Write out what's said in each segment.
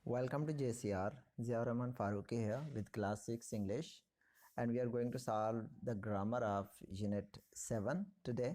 Welcome to JCR. Ziaur Rahman Farooqi here with Class 6 English, and we are going to solve the grammar of Unit 7 today.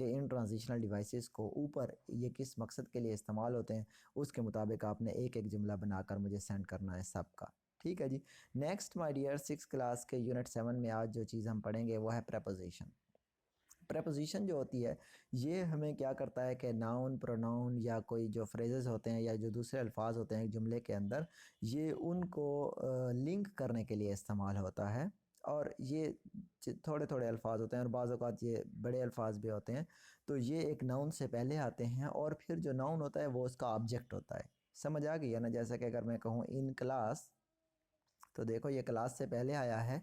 کہ ان transitional devices کو اوپر یہ کس مقصد کے لیے استعمال ہوتے ہیں، اس کے مطابق آپ نے ایک ایک جملہ بنا کر مجھے سینڈ کرنا ہے سب کا، ٹھیک ہے جی۔ نیکسٹ مائی ڈیئر 6 کلاس کے یونٹ 7 میں آج جو چیز ہم پڑھیں گے وہ ہے پریپوزیشن۔ پریپوزیشن جو ہوتی ہے یہ ہمیں کیا کرتا ہے کہ ناؤن، پروناؤن یا کوئی جو فریزز ہوتے ہیں یا جو دوسرے الفاظ ہوتے ہیں جملے کے اندر، یہ ان کو لنک کرنے کے لیے استعمال ہوتا ہے، اور یہ تھوڑے تھوڑے الفاظ ہوتے ہیں اور بعض اوقات یہ بڑے الفاظ بھی ہوتے ہیں، تو یہ ایک ناؤن سے پہلے آتے ہیں اور پھر جو ناؤن ہوتا ہے وہ اس کا آبجیکٹ ہوتا ہے۔ سمجھ آ گئی ہے نا؟ جیسا کہ اگر میں کہوں ان کلاس، تو دیکھو یہ کلاس سے پہلے آیا ہے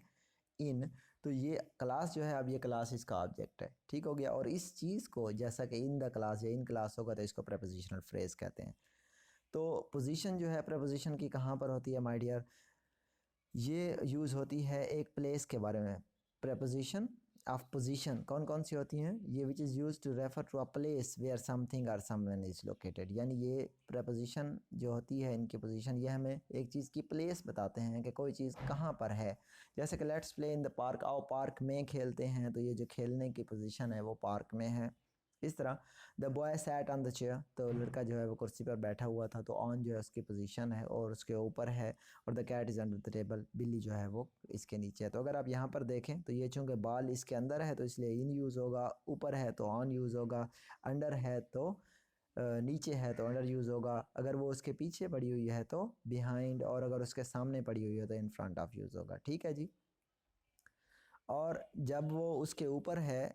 ان، تو یہ کلاس جو ہے اب یہ کلاس اس کا آبجیکٹ ہے، ٹھیک ہو گیا۔ اور اس چیز کو جیسا کہ ان دا کلاس یا ان کلاس ہوگا تو اس کو پریپوزیشنل فریز کہتے ہیں۔ تو پوزیشن جو ہے پریپوزیشن کی کہاں پر ہوتی ہے مائی ڈیئر؟ یہ یوز ہوتی ہے ایک پلیس کے بارے میں۔ پریپوزیشن آف پوزیشن کون کون سی ہوتی ہیں؟ یہ which is used to refer to a place where something or some one is located, یعنی یہ پریپوزیشن جو ہوتی ہے ان کی پوزیشن یہ ہمیں ایک چیز کی پلیس بتاتے ہیں کہ کوئی چیز کہاں پر ہے۔ جیسے کہ let's play in the park, آؤ پارک میں کھیلتے ہیں، تو یہ جو کھیلنے کی پوزیشن ہے وہ پارک میں ہے۔ اس طرح the boy sat on the chair, تو لڑکا جو ہے وہ کرسی پر بیٹھا ہوا تھا، تو آن جو ہے اس کی پوزیشن ہے اور اس کے اوپر ہے، اور the cat is under the table, بلی جو ہے وہ اس کے نیچے ہے۔ تو اگر آپ یہاں پر دیکھیں تو یہ چونکہ بال اس کے اندر ہے تو اس لیے ان یوز ہوگا، اوپر ہے تو آن یوز ہوگا، انڈر ہے تو نیچے ہے تو انڈر یوز ہوگا، اگر وہ اس کے پیچھے پڑی ہوئی ہے تو بیہائنڈ، اور اگر اس کے سامنے پڑی ہوئی ہے تو ان فرنٹ آف یوز ہوگا، ٹھیک ہے جی۔ اور جب وہ اس کے اوپر ہے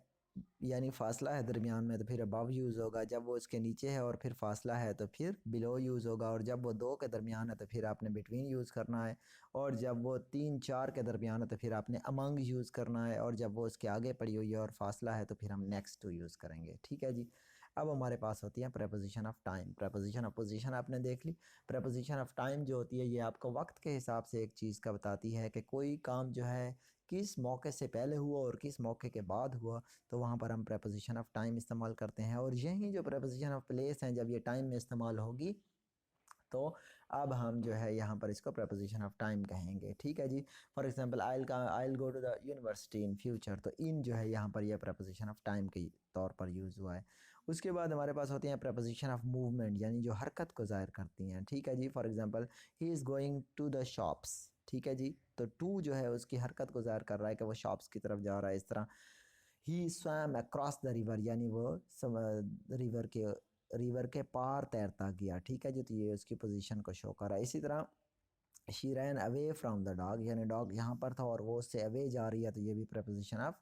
یعنی فاصلہ ہے درمیان میں تو پھر ابو یوز ہوگا، جب وہ اس کے نیچے ہے اور پھر فاصلہ ہے تو پھر بلو یوز ہوگا، اور جب وہ 2 کے درمیان ہے تو پھر آپ نے بٹوین یوز کرنا ہے، اور جب وہ 3 4 کے درمیان ہے تو پھر آپ نے امنگ یوز کرنا ہے، اور جب وہ اس کے آگے پڑی ہوئی ہے اور فاصلہ ہے تو پھر ہم نیکسٹ ٹو یوز کریں گے، ٹھیک ہے جی۔ اب ہمارے پاس ہوتی ہے preposition of time. Preposition of position آپ نے دیکھ لی۔ پریپوزیشن آف ٹائم جو ہوتی ہے یہ آپ کو وقت کے حساب سے ایک چیز کا بتاتی ہے کہ کوئی کام جو ہے کس موقع سے پہلے ہوا اور کس موقع کے بعد ہوا، تو وہاں پر ہم پریپوزیشن آف ٹائم استعمال کرتے ہیں۔ اور یہی جو پریپوزیشن آف پلیس ہیں جب یہ ٹائم میں استعمال ہوگی تو اب ہم جو ہے یہاں پر اس کو پریپوزیشن آف ٹائم کہیں گے، ٹھیک ہے جی۔ For example I'll go to the university in future، تو ان جو ہے یہاں پر یہ پریپوزیشن آف ٹائم کے طور پر یوز ہوا ہے۔ اس کے بعد ہمارے پاس ہوتی ہیں پریپوزیشن آف موومنٹ، یعنی جو حرکت کو ظاہر کرتی ہیں، ٹھیک ہے جی۔ For example he is going to the shops، ٹھیک ہے جی، تو ٹو جو ہے اس کی حرکت کو ظاہر کر رہا ہے کہ وہ شاپس کی طرف جا رہا ہے۔ اس طرح he swam across the river، یعنی وہ ریور کے پار تیرتا گیا، ٹھیک ہے جی، تو یہ اس کی پوزیشن کو شو کر رہا ہے۔ اسی طرح she ran away from the dog، یعنی ڈاگ یہاں پر تھا اور وہ اس سے away جا رہی ہے، تو یہ بھی preposition of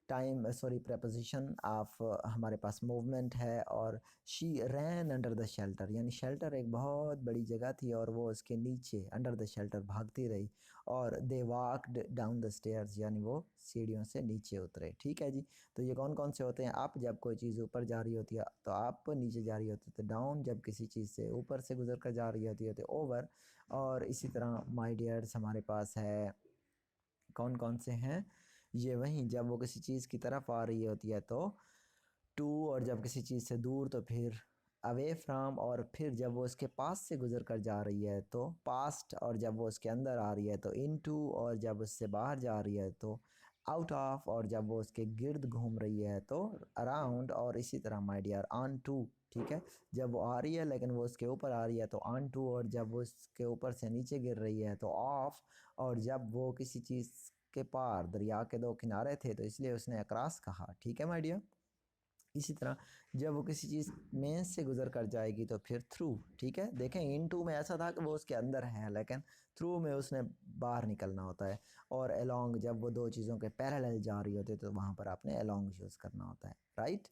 time preposition of ہمارے پاس موومنٹ ہے۔ اور she ran under the shelter، یعنی شیلٹر ایک بہت بڑی جگہ تھی اور وہ اس کے نیچے under the shelter بھاگتی رہی، اور they walked down the stairs، یعنی وہ سیڑھیوں سے نیچے اترے، ٹھیک ہے جی۔ تو یہ کون کون سے ہوتے ہیں؟ آپ جب کوئی چیز اوپر جا رہی ہوتی ہے تو آپ، نیچے جا رہی ہوتی ہے تو ڈاؤن، جب کسی چیز سے اوپر سے گزر کر جا رہی ہوتی ہے تو اوور، اور اسی طرح مائی ڈیئرز ہمارے پاس ہے کون کون سے ہیں؟ یہ وہیں جب وہ کسی چیز کی طرف آ رہی ہوتی ہے تو ٹو، اور جب کسی چیز سے دور تو پھر اوے فرام، اور پھر جب وہ اس کے پاس سے گزر کر جا رہی ہے تو پاسٹ، اور جب وہ اس کے اندر آ رہی ہے تو ان ٹو، اور جب اس سے باہر جا رہی ہے تو آؤٹ آف، اور جب وہ اس کے گرد گھوم رہی ہے تو اراؤنڈ، اور اسی طرح مائی ڈیئر آن ٹو، ٹھیک ہے، جب وہ آ رہی ہے لیکن وہ اس کے اوپر آ رہی ہے تو آن ٹو، اور جب وہ اس کے اوپر سے نیچے گر رہی ہے تو آف، اور جب وہ کسی چیز کے پار، دریا کے 2 کنارے تھے تو اس لیے اس نے اکراس کہا، ٹھیک ہے مائی ڈیئر۔ اسی طرح جب وہ کسی چیز میں سے گزر کر جائے گی تو پھر تھرو، ٹھیک ہے۔ دیکھیں ان ٹو میں ایسا تھا کہ وہ اس کے اندر ہے، لیکن تھرو میں اس نے باہر نکلنا ہوتا ہے، اور along جب وہ 2 چیزوں کے پیرالل جا رہی ہوتی ہے تو وہاں پر آپ نے along یوز کرنا ہوتا ہے، رائٹ۔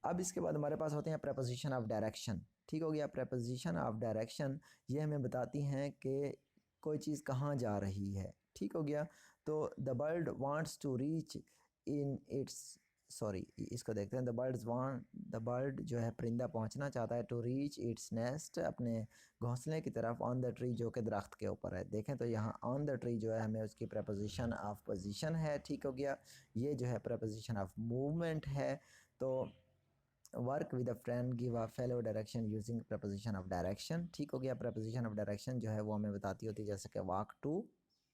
اب اس کے بعد ہمارے پاس ہوتے ہیں پریپوزیشن آف ڈائریکشن، ٹھیک ہو گیا۔ پریپوزیشن آف ڈائریکشن یہ ہمیں بتاتی ہیں کہ کوئی چیز کہاں جا رہی ہے، ٹھیک ہو گیا۔ تو the bird wants to reach in its, اس کو دیکھتے ہیں، دا برڈ جو ہے پرندہ پہنچنا چاہتا ہے ٹو ریچ اٹس نیسٹ، اپنے گھونسلے کی طرف، آن دا ٹری جو کہ درخت کے اوپر ہے۔ دیکھیں تو یہاں آن دا ٹری جو ہے ہمیں اس کی پریپوزیشن آف پوزیشن ہے، ٹھیک ہو گیا۔ یہ جو ہے پریپوزیشن آف موومنٹ ہے۔ تو work with a friend give a fellow direction using preposition of direction, ٹھیک ہو گیا۔ پریپوزیشن آف ڈائریکشن جو ہے وہ ہمیں بتاتی ہوتی ہے جیسے کہ واک ٹو،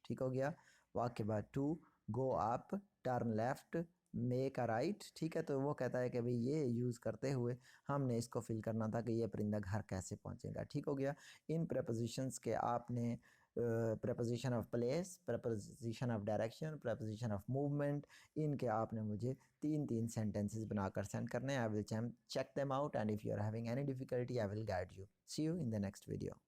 ٹھیک ہو گیا، واک کے بعد to, go up, turn left, make a right. ٹھیک ہے, تو وہ کہتا ہے کہ بھئی یہ یوز کرتے ہوئے ہم نے اس کو فل کرنا تھا کہ یہ پرندہ گھر کیسے پہنچے گا. ٹھیک ہو گیا. ان پریپوزیشنس کے آپ نے preposition of place, preposition of direction, preposition of movement, ان کے آپ نے مجھے 3 سینٹنسز بنا کر سینڈ کرنے ہیں. I will check them out, and if you are having any difficulty I will guide you. See you in the next video.